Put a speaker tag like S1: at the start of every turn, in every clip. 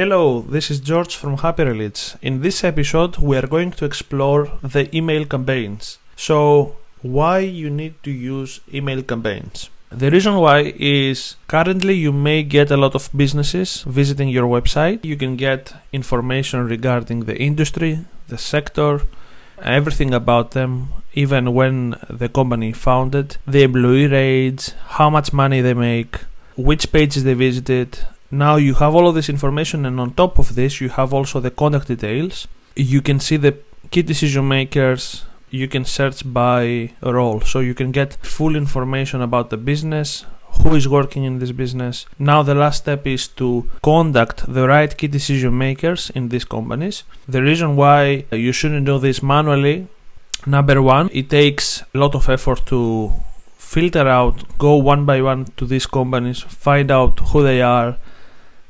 S1: Hello, this is George from Happierleads. In this episode, we are going to explore the email campaigns. So, why you need to use email campaigns? The reason why is currently you may get a lot of businesses visiting your website. You can get information regarding the industry, the sector, everything about them, even when the company founded, the employee rates, how much money they make, which pages they visited. Now you have all of this information, and on top of this you have also the contact details. You can see the key decision makers. You can search by role, so you can get full information about the business, who is working in this business. Now the last step is to contact the right key decision makers in these companies. The reason why you shouldn't do this manually, number one, it takes a lot of effort to filter out, go one by one to these companies, find out who they are,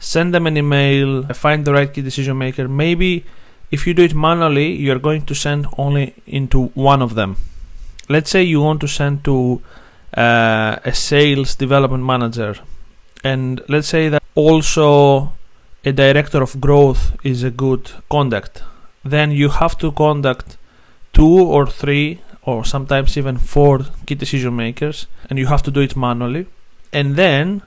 S1: send them an email, find the right key decision maker. Maybe if you do it manually, you're going to send only into one of them. Let's say you want to send to a sales development manager, and let's say that also a director of growth is a good contact. Then you have to contact 2 or 3 or sometimes even 4 key decision makers, and you have to do it manually. And then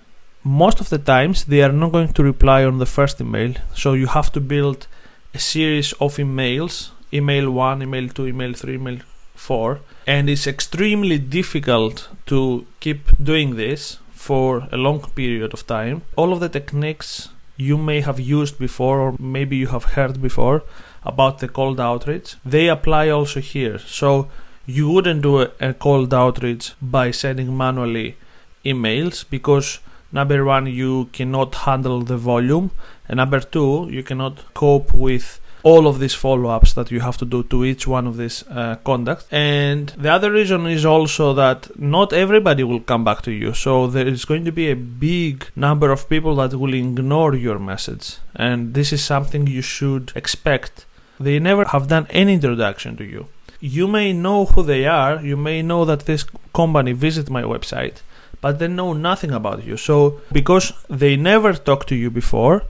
S1: most of the times they are not going to reply on the first email, so you have to build a series of emails, email 1, email 2, email 3, email 4, and it's extremely difficult to keep doing this for a long period of time. All of the techniques you may have used before, or maybe you have heard before about the cold outreach, they apply also here. So you wouldn't do a cold outreach by sending manually emails, because number one, you cannot handle the volume, and number two, you cannot cope with all of these follow-ups that you have to do to each one of these contacts. And the other reason is also that not everybody will come back to you, so there is going to be a big number of people that will ignore your message, and this is something you should expect. They never have done any introduction to you. You may know who they are, you may know that this company visited my website, but they know nothing about you. So because they never talked to you before,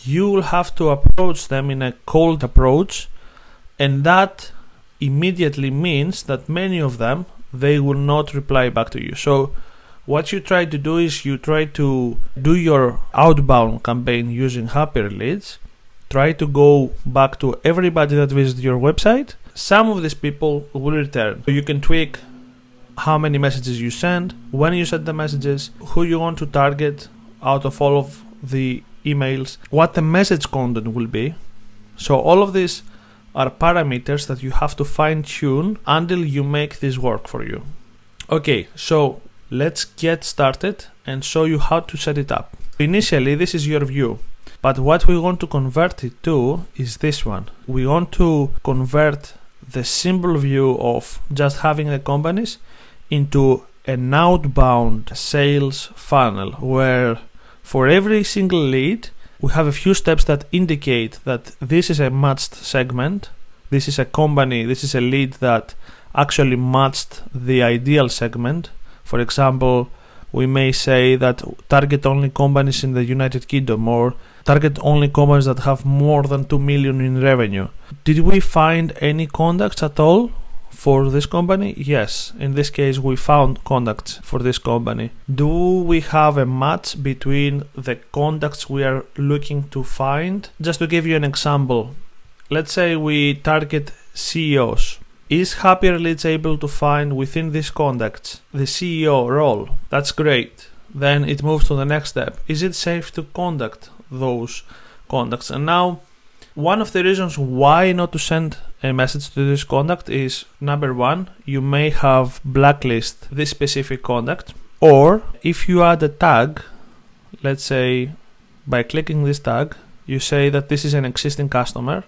S1: you will have to approach them in a cold approach, and that immediately means that many of them, they will not reply back to you. So what you try to do is you try to do your outbound campaign using Happierleads. Try to go back to everybody that visited your website. Some of these people will return. So you can tweak how many messages you send, when you send the messages, who you want to target out of all of the emails, what the message content will be. So all of these are parameters that you have to fine tune until you make this work for you. Okay, so let's get started and show you how to set it up. Initially, this is your view, but what we want to convert it to is this one. We want to convert the simple view of just having the companies into an outbound sales funnel, where for every single lead we have a few steps that indicate that this is a matched segment, this is a company, this is a lead that actually matched the ideal segment. For example, we may say that target only companies in the United Kingdom, or target only companies that have more than 2 million in revenue. Did we find any contacts at all for this company? Yes, in this case we found contacts for this company. Do we have a match between the contacts we are looking to find? Just to give you an example, let's say we target CEOs. Is Happierleads able to find within these contacts the CEO role? That's great. Then it moves to the next step. Is it safe to contact those contacts? And now, one of the reasons why not to send a message to this contact is, number one, you may have blacklist this specific contact, or if you add a tag, let's say by clicking this tag, you say that this is an existing customer,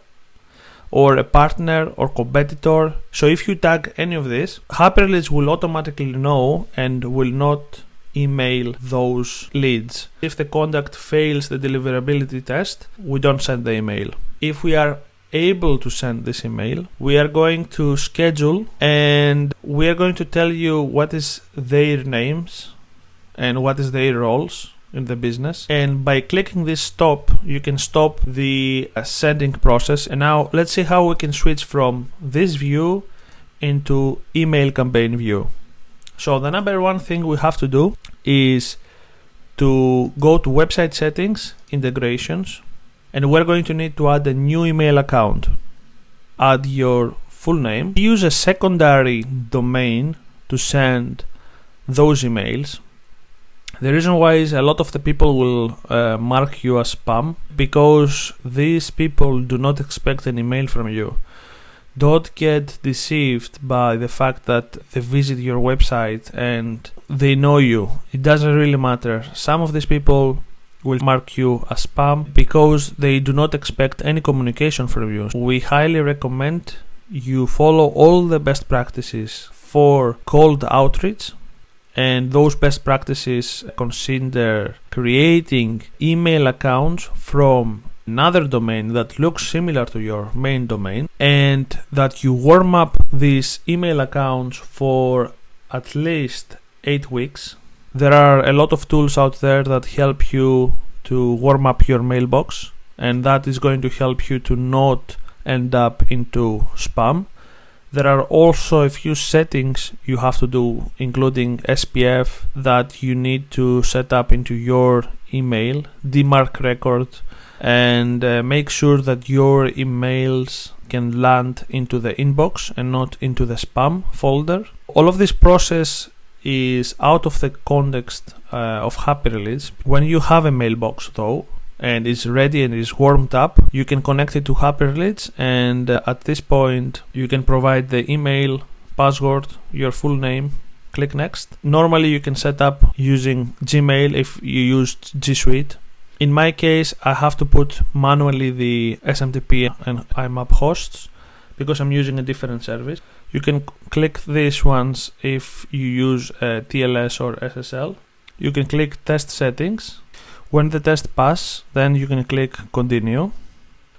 S1: or a partner or competitor. So if you tag any of this, Happierleads will automatically know and will not email those leads. If the contact fails the deliverability test, we don't send the email. If we are able to send this email, we are going to schedule, and we are going to tell you what is their names and what is their roles in the business. And by clicking this stop, you can stop the sending process. And now let's see how we can switch from this view into email campaign view. So the number one thing we have to do is to go to website settings, integrations, and we're going to need to add a new email account. Add your full name. Use a secondary domain to send those emails. The reason why is a lot of the people will mark you as spam because these people do not expect an email from you. Don't get deceived by the fact that they visit your website and they know you. It doesn't really matter. Some of these people will mark you as spam because they do not expect any communication from you. We highly recommend you follow all the best practices for cold outreach, and those best practices consider creating email accounts from another domain that looks similar to your main domain, and that you warm up these email accounts for at least 8 weeks. There are a lot of tools out there that help you to warm up your mailbox, and that is going to help you to not end up into spam. There are also a few settings you have to do, including SPF, that you need to set up into your email, DMARC record, and make sure that your emails can land into the inbox and not into the spam folder. All of this process is out of the context of Happierleads. When you have a mailbox though, and it's ready and is warmed up, you can connect it to Happierleads, and at this point you can provide the email, password, your full name, click next. Normally you can set up using Gmail if you use G Suite. In my case, I have to put manually the SMTP and IMAP hosts because I'm using a different service. You can click these ones if you use TLS or SSL. You can click test settings. When the test pass, then you can click continue.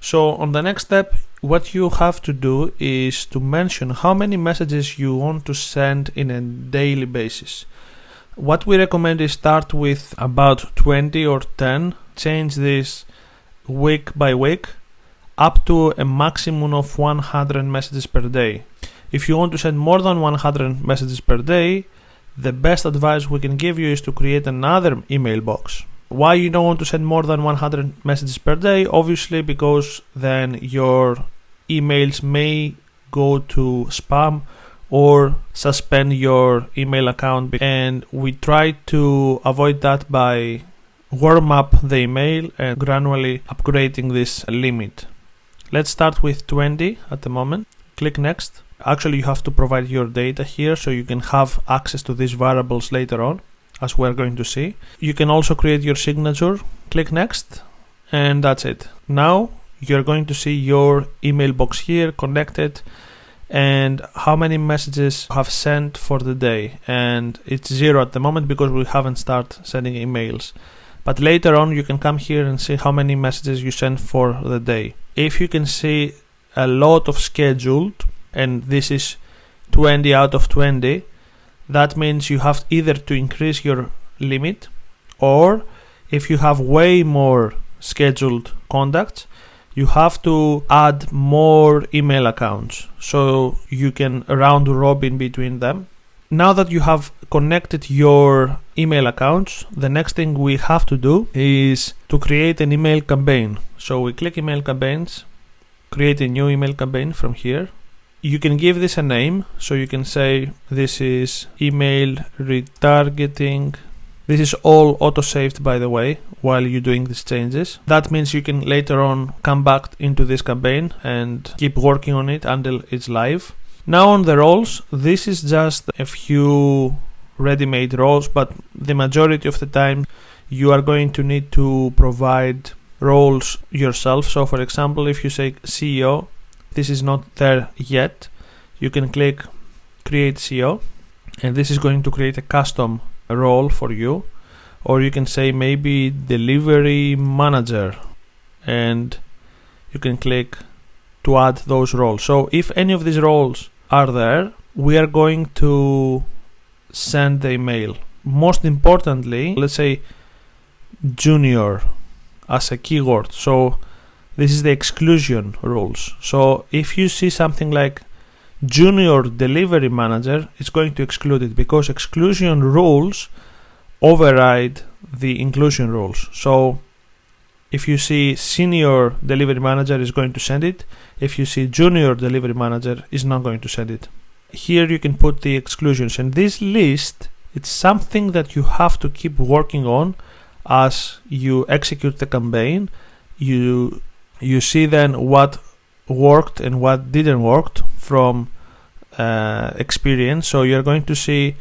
S1: So on the next step, what you have to do is to mention how many messages you want to send in a daily basis. What we recommend is start with about 20 or 10, change this week by week up to a maximum of 100 messages per day. If you want to send more than 100 messages per day, the best advice we can give you is to create another email box. Why you don't want to send more than 100 messages per day? Obviously because then your emails may go to spam or suspend your email account, and we try to avoid that by warm up the email and gradually upgrading this limit. Let's start with 20 at the moment. Click next. Actually, you have to provide your data here so you can have access to these variables later on, as we're going to see. You can also create your signature. Click next, and that's it. Now you're going to see your email box here connected and how many messages you have sent for the day, and it's 0 at the moment because we haven't started sending emails, but later on you can come here and see how many messages you sent for the day. If you can see a lot of scheduled, and this is 20 out of 20, that means you have either to increase your limit, or if you have way more scheduled contacts, you have to add more email accounts so you can round robin between them. Now that you have connected your email accounts, the next thing we have to do is to create an email campaign. So we click email campaigns, create a new email campaign from here. You can give this a name, so you can say this is email retargeting. This is all auto-saved, by the way, while you're doing these changes. That means you can later on come back into this campaign and keep working on it until it's live. Now on the roles, this is just a few ready-made roles, but the majority of the time you are going to need to provide roles yourself. So for example, if you say CEO, this is not there yet, you can click create CEO, and this is going to create a custom role for you. Or you can say maybe delivery manager, and you can click to add those roles. So if any of these roles are there, we are going to send the email. Most importantly, let's say junior as a keyword. So this is the exclusion rules. So if you see something like junior delivery manager, it's going to exclude it because exclusion rules override the inclusion rules. So if you see senior delivery manager, is going to send it. If you see junior delivery manager, is not going to send it. Here you can put the exclusions, and this list, it's something that you have to keep working on as you execute the campaign. You see then what worked and what didn't work from experience. So you're going to see,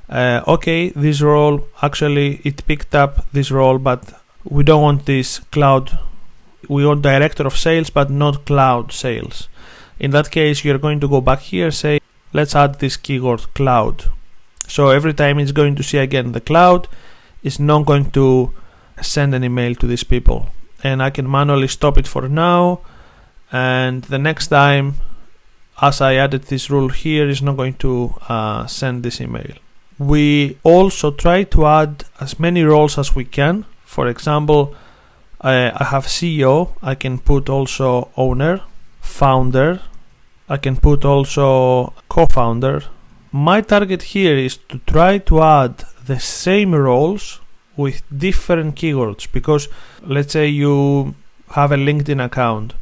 S1: okay, this role, actually it picked up this role, but we don't want this cloud. We want director of sales, but not cloud sales. In that case, you're going to go back here, say, let's add this keyword cloud. So every time it's going to see again the cloud, it's not going to send an email to these people. And I can manually stop it for now. And the next time, as I added this rule here, is not going to send this email. We also try to add as many roles as we can. For example, I have CEO. I can put also owner, founder. I can put also co-founder. My target here is to try to add the same roles with different keywords, because let's say you have a LinkedIn account.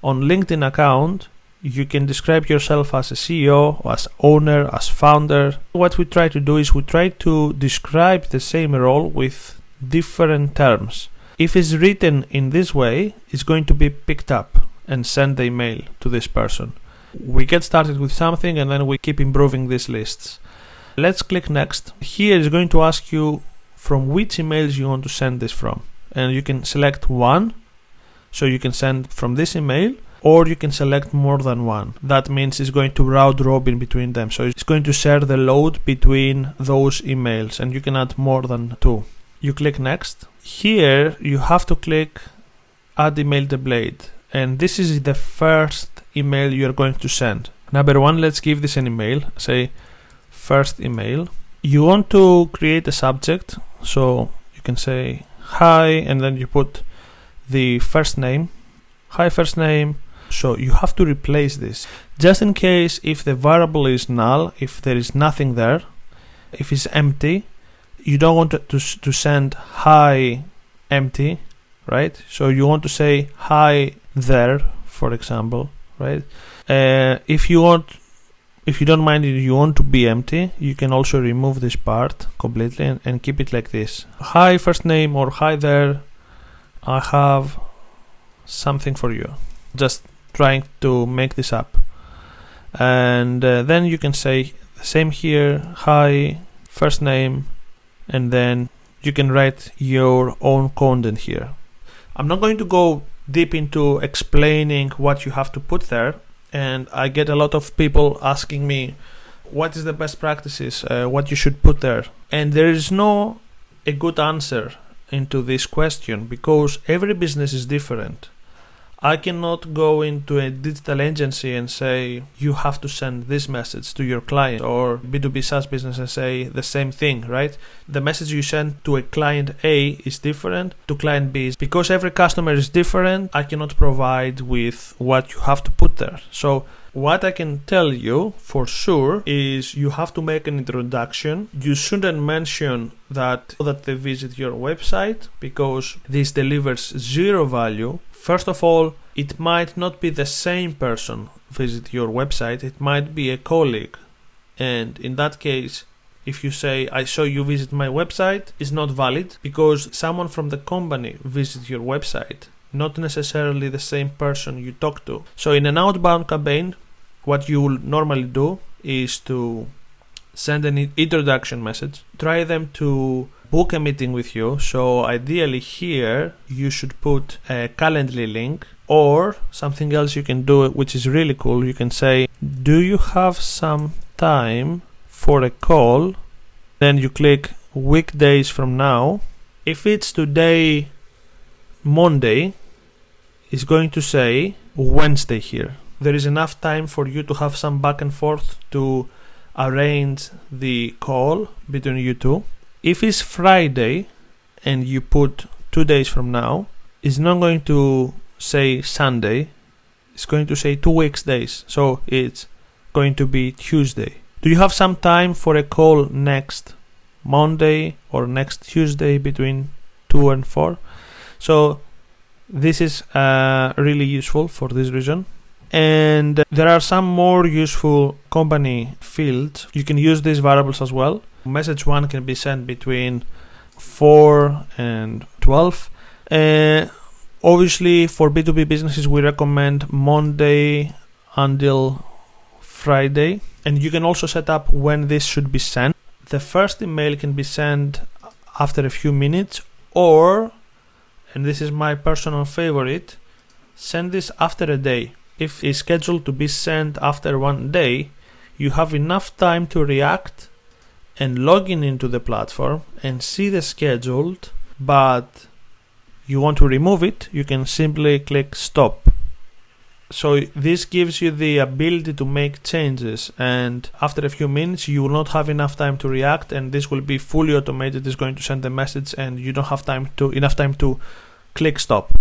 S1: On LinkedIn account, you can describe yourself as a CEO, as owner, as founder. What we try to do is we try to describe the same role with different terms. If it's written in this way, it's going to be picked up and send the email to this person. We get started with something and then we keep improving these lists. Let's click next. Here is going to ask you from which emails you want to send this from. And you can select one. So you can send from this email, or you can select more than one. That means it's going to route robin between them. So it's going to share the load between those emails, and you can add more than two. You click next. Here you have to click add email template, and this is the first email you're going to send. Number one, let's give this an email. Say first email. You want to create a subject, so you can say hi, and then you put the first name. Hi, first name. So you have to replace this just in case if the variable is null, if there is nothing there, if it's empty. You don't want to send hi empty, right? So you want to say hi there, for example, right? If you don't mind it, you want to be empty, you can also remove this part completely and keep it like this. Hi first name, or hi there, I have something for you. Just trying to make this up. And then you can say the same here, hi first name, and then you can write your own content here. I'm not going to go deep into explaining what you have to put there, and I get a lot of people asking me what is the best practices, what you should put there, and there is no a good answer into this question because every business is different. I cannot go into a digital agency and say you have to send this message to your client, or B2B SaaS business and say the same thing, right? The message you send to a client A is different to client B. Because every customer is different, I cannot provide with what you have to put there. So what I can tell you for sure is you have to make an introduction. You shouldn't mention that they visit your website because this delivers zero value. First of all, it might not be the same person visit your website. It might be a colleague. And in that case, if you say, I saw you visit my website, it's not valid because someone from the company visits your website, not necessarily the same person you talk to. So in an outbound campaign, what you will normally do is to send an introduction message, try them to book a meeting with you. So ideally here you should put a Calendly link, or something else you can do, which is really cool. You can say, do you have some time for a call? Then you click weekdays from now. If it's today, Monday, it's going to say Wednesday here. There is enough time for you to have some back and forth to arrange the call between you two. If it's Friday and you put 2 days from now, it's not going to say Sunday, it's going to say 2 weeks days. So it's going to be Tuesday. Do you have some time for a call next Monday or next Tuesday between 2 and 4? So this is really useful for this reason. And there are some more useful company fields. You can use these variables as well. Message 1 can be sent between 4 and 12. Obviously, for B2B businesses, we recommend Monday until Friday. And you can also set up when this should be sent. The first email can be sent after a few minutes, or, and this is my personal favorite, send this after a day. If it's scheduled to be sent after 1 day, you have enough time to react and log into the platform and see the scheduled, but you want to remove it, you can simply click stop. So this gives you the ability to make changes, and after a few minutes you will not have enough time to react, and this will be fully automated. It's going to send the message and you don't have enough time to click stop.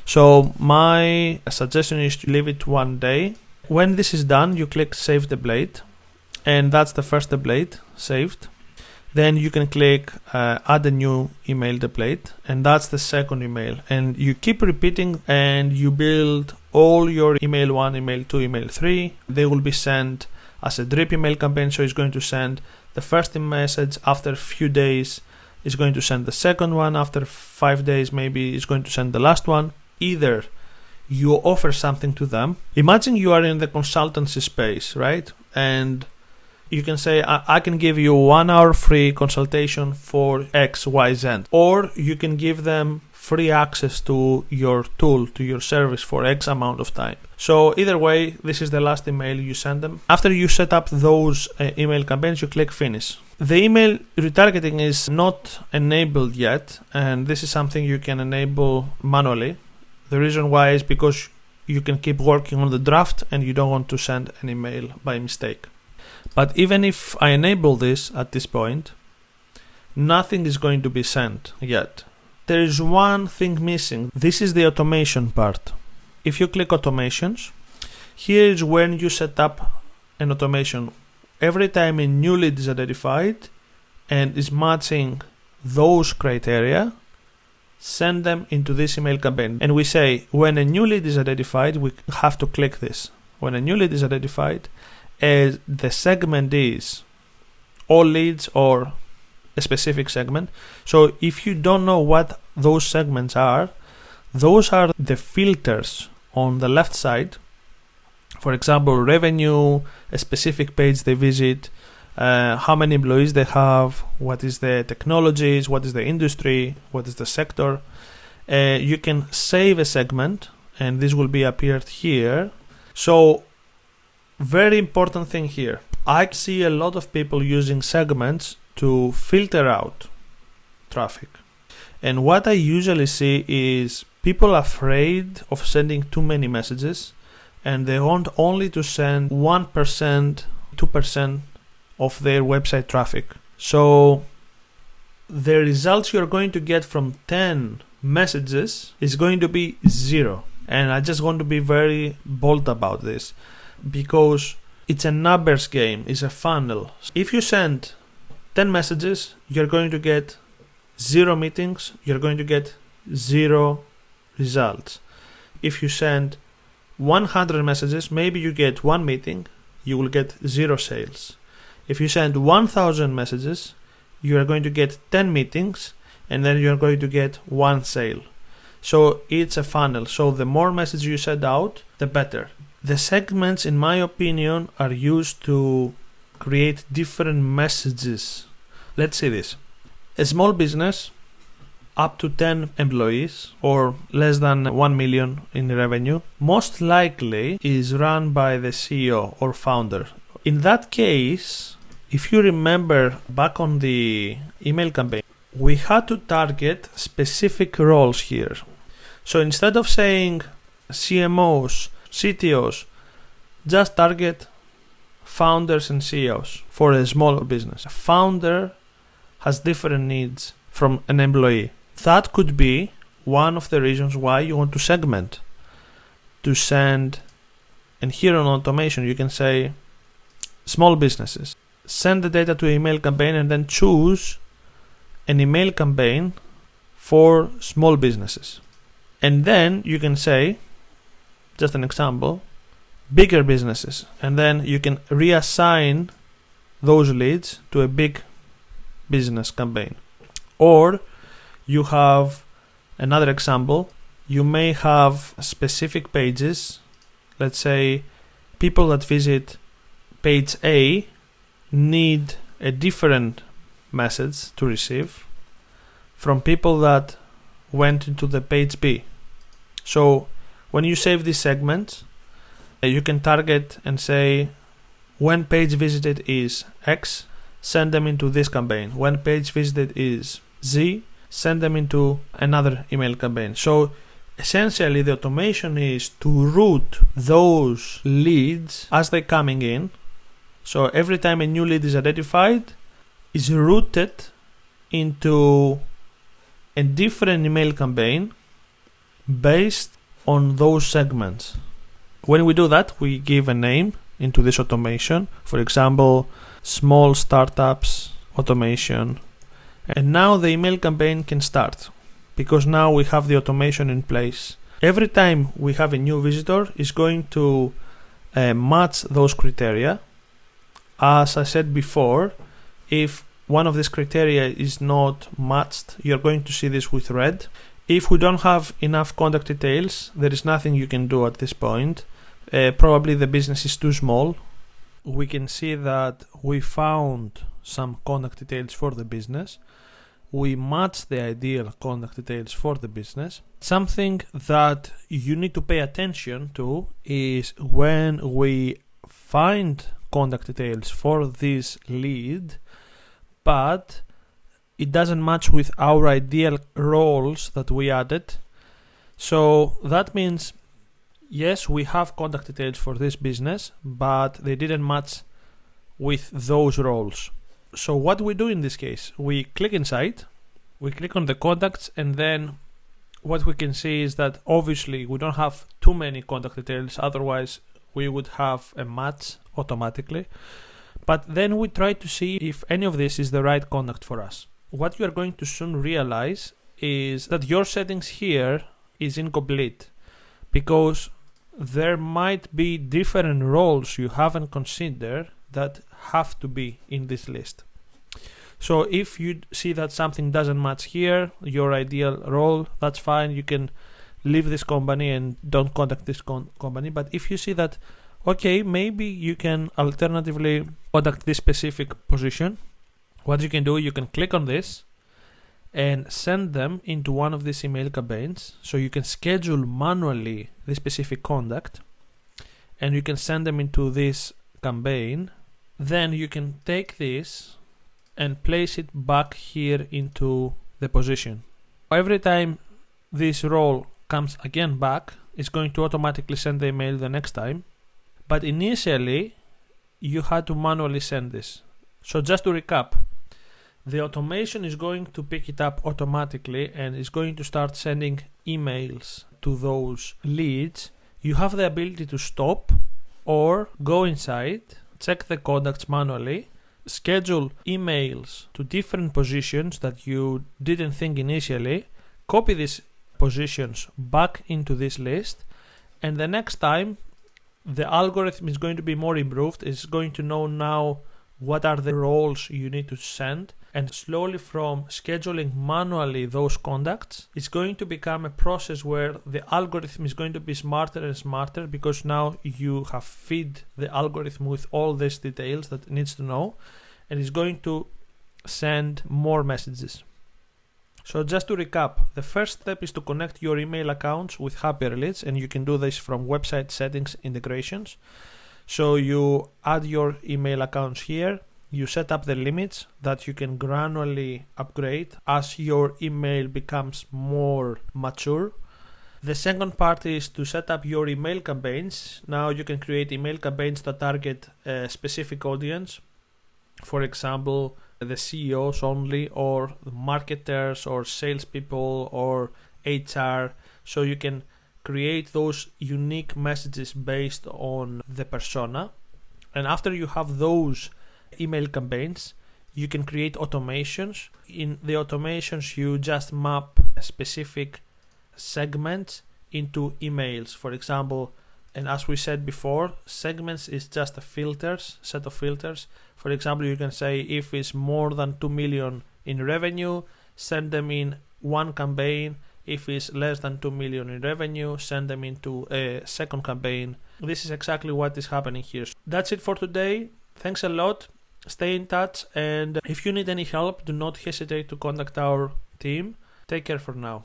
S1: So my suggestion is to leave it 1 day. When this is done, you click save template, and that's the first template saved. Then you can click add a new email template, and that's the second email. And you keep repeating, and you build all your email 1, email 2, email 3. They will be sent as a drip email campaign, so it's going to send the first message. After a few days, it's going to send the second one. After 5 days, maybe it's going to send the last one. Either you offer something to them. Imagine you are in the consultancy space, right? And you can say, I can give you 1 hour free consultation for X, Y, Z. Or you can give them free access to your tool, to your service for X amount of time. So either way, this is the last email you send them. After you set up those email campaigns, you click finish. The email retargeting is not enabled yet, and this is something you can enable manually. The reason why is because you can keep working on the draft and you don't want to send an email by mistake. But even if I enable this at this point, nothing is going to be sent yet. There is one thing missing. This is the automation part. If you click automations, here is when you set up an automation. Every time a new lead is identified and is matching those criteria, send them into this email campaign. And we say, when a new lead is identified, we have to click this. When a new lead is identified, as the segment is all leads or a specific segment. So if you don't know what those segments are, those are the filters on the left side. For example, revenue, a specific page they visit, how many employees they have, what is the technologies, what is the industry, what is the sector. You can save a segment and this will be appeared here. So very important thing here. I see a lot of people using segments to filter out traffic. And what I usually see is people afraid of sending too many messages, and they want only to send 1%, 2% of their website traffic. So the results you're going to get from 10 messages is going to be 0. And I just want to be very bold about this, because it's a numbers game, it's a funnel. If you send 10 messages, you're going to get 0 meetings, you're going to get 0 results. If you send 100 messages, maybe you get 1 meeting, you will get 0 sales. If you send 1000 messages, you are going to get 10 meetings, and then you're going to get 1 sale. So it's a funnel. So the more messages you send out, the better. The segments, in my opinion, are used to create different messages. Let's see this. A small business up to 10 employees or less than 1 million in revenue most likely is run by the CEO or founder. In that case, if you remember back on the email campaign, we had to target specific roles here. So instead of saying CMOs, CTOs, just target founders and CEOs for a small business. A founder has different needs from an employee. that could be one of the reasons why you want to segment, to send. And here on automation, you can say small businesses. Send the data to email campaign and then choose an email campaign for small businesses. And then you can say, just an example, bigger businesses. And then you can reassign those leads to a big business campaign. Or you have another example. You may have specific pages. Let's say people that visit page A need a different message to receive from people that went into the page B. So when you save these segments, you can target and say, when page visited is X, send them into this campaign. When page visited is Z, send them into another email campaign. So essentially, the automation is to route those leads as they're coming in. So every time a new lead is identified, is routed into a different email campaign based on those segments. When we do that, we give a name into this automation. For example, small startups automation. And now the email campaign can start, because now we have the automation in place. Every time we have a new visitor, it's going to match those criteria. As I said before, if one of these criteria is not matched, you're going to see this with red. If we don't have enough contact details, there is nothing you can do at this point. Probably the business is too small. We can see that we found some contact details for the business. We match the ideal contact details for the business. Something that you need to pay attention to is when we find contact details for this lead, but it doesn't match with our ideal roles that we added. So that means, yes, we have contact details for this business, but they didn't match with those roles. So what we do in this case, we click inside, we click on the contacts, and then what we can see is that obviously we don't have too many contact details, otherwise we would have a match automatically. But then we try to see if any of this is the right contact for us. What you are going to soon realize is that your settings here is incomplete, because there might be different roles you haven't considered that have to be in this list. So if you see that something doesn't match here, your ideal role, that's fine. You can leave this company and don't contact this company. But if you see that, okay, maybe you can alternatively contact this specific position, what you can do, you can click on this and send them into one of these email campaigns. So you can schedule manually the specific contact and you can send them into this campaign. Then you can take this and place it back here into the position. Every time this role comes again back, it's going to automatically send the email the next time. But initially, you had to manually send this. So just to recap, the automation is going to pick it up automatically and is going to start sending emails to those leads. You have the ability to stop or go inside, check the contacts manually, schedule emails to different positions that you didn't think initially, copy these positions back into this list, and the next time the algorithm is going to be more improved. It's going to know now what are the roles you need to send, and slowly from scheduling manually those contacts, it's going to become a process where the algorithm is going to be smarter and smarter, because now you have fed the algorithm with all these details that it needs to know, and it's going to send more messages. So just to recap, the first step is to connect your email accounts with Happierleads, and you can do this from website settings integrations. So you add your email accounts here, you set up the limits that you can gradually upgrade as your email becomes more mature. The second part is to set up your email campaigns. Now you can create email campaigns that target a specific audience. For example, the CEOs only, or marketers, or salespeople, or HR. So you can create those unique messages based on the persona. And after you have those email campaigns, you can create automations. In the automations, you just map specific segments into emails. For example, and as we said before, segments is just a set of filters. For example, you can say if it's more than 2 million in revenue, send them in one campaign. If it's less than 2 million in revenue, send them into a second campaign. This is exactly what is happening here. That's it for today. Thanks a lot. Stay in touch, and if you need any help, do not hesitate to contact our team. Take care for now.